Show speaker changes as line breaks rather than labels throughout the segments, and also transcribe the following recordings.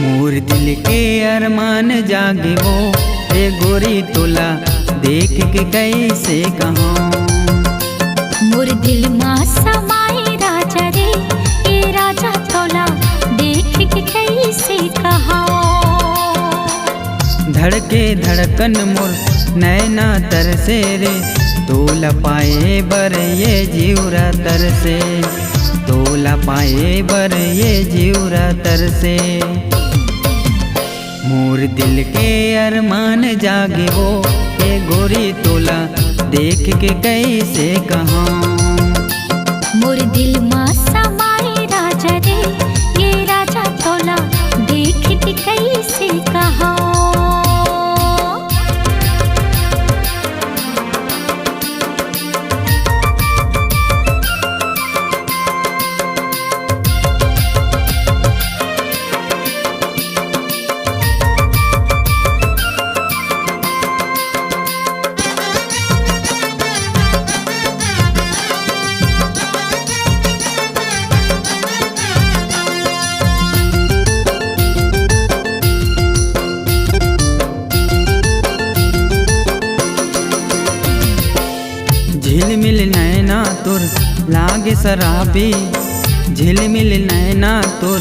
मोर दिल के अरमान जागे वो ए गोरी तोला देख के कैसे कहूँ।
मोर दिल मा समाए राजा रे ए राजा तोला देख के कैसे कहूँ।
धड़के धड़कन मोर नैना तरसे रे तोला पाए बर ये जीवरा तरसे, तोला पाए बर ये जीवरा तरसे। मोर दिल के अरमान जागे वो ए गोरी तोला देख के कैसे कहूँ।
मोर दिल मा समाए राजा रे ये राजा तोला देख के कैसे कहूँ।
झिलमिल नैना तोर लागे शराबी, झिलमिल नैना तोर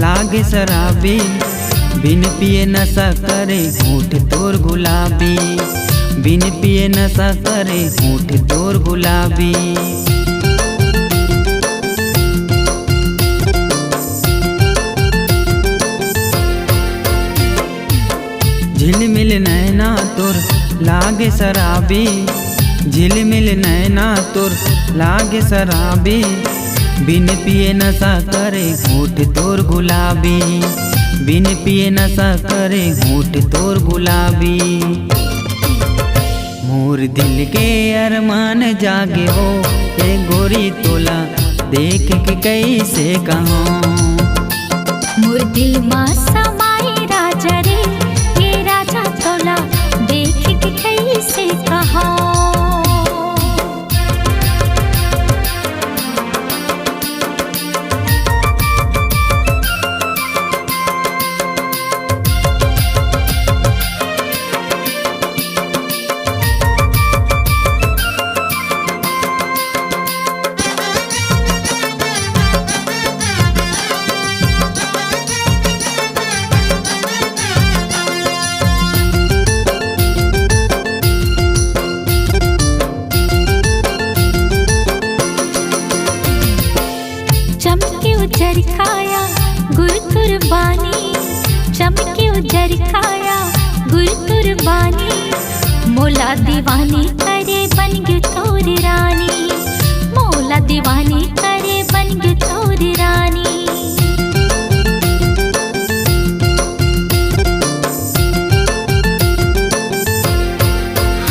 लागे शराबी। बिन पिए नशा करे होठ तोर गुलाबी, बिन पिए नशा करे होठ तोर गुलाबी। झिलमिल नैना तोर लागे शराबी, झिलमिल नैना तोर लागे शराबी। बिन पिए नशा करे होठ तोर गुलाबी, बिन पिए नशा करे होठ तोर गुलाबी। मोर दिल के अरमान जागे हो ए गोरी तोला देख के कैसे कहूँ।
मोर दिल मा समाए राजा रे ये राजा तोला देख के कैसे कहूँ। चमके उजर काया गुर कुर्बानी, चमके उजर काया गुर कुर्बानी। मोला दीवानी करे बन गयो तोर रानी, मोला दीवानी करे बन गयो तोर रानी।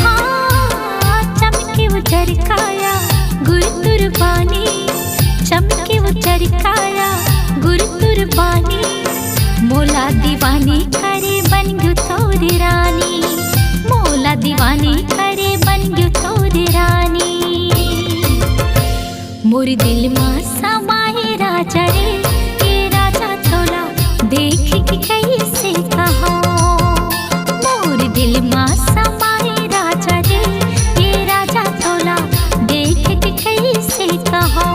हाँ चमके उजर काया गुर कुर्बानी, चमके उजर काया गुर कुर्बानी। मोला दीवानी करे बन गयो तोर रानी, मोला दीवानी करे बन गयो तोर रानी। मोर दिल मा समाए राजा रे ये राजा तोला देख के कैसे कहूँ। मोर दिल मा समाए राजा रे ये राजा तोला देख के कैसे कहूँ।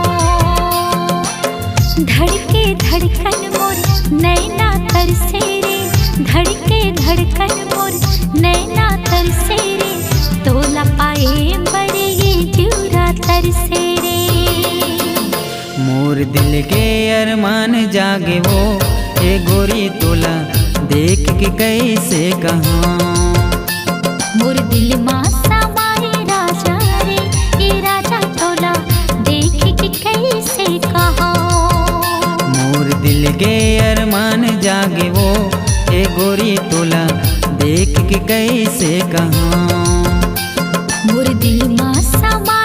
धड़के धड़कन मोर नैना तरसे रे, धड़के धड़कन मोर नैना तरसे रे। तोला पाए बड़े ये जीवरा तरसे रे।
मोर दिल के अरमान जागे वो ए गोरी तोला देख के कैसे कहूँ।
मोर दिल मा समाए राजा रे ये राजा तोला देख के कैसे कहूँ।
मोर दिल के अरमान जागे वो ए गोरी तोला देख के कैसे कहूँ।
मोर दिल मा समाए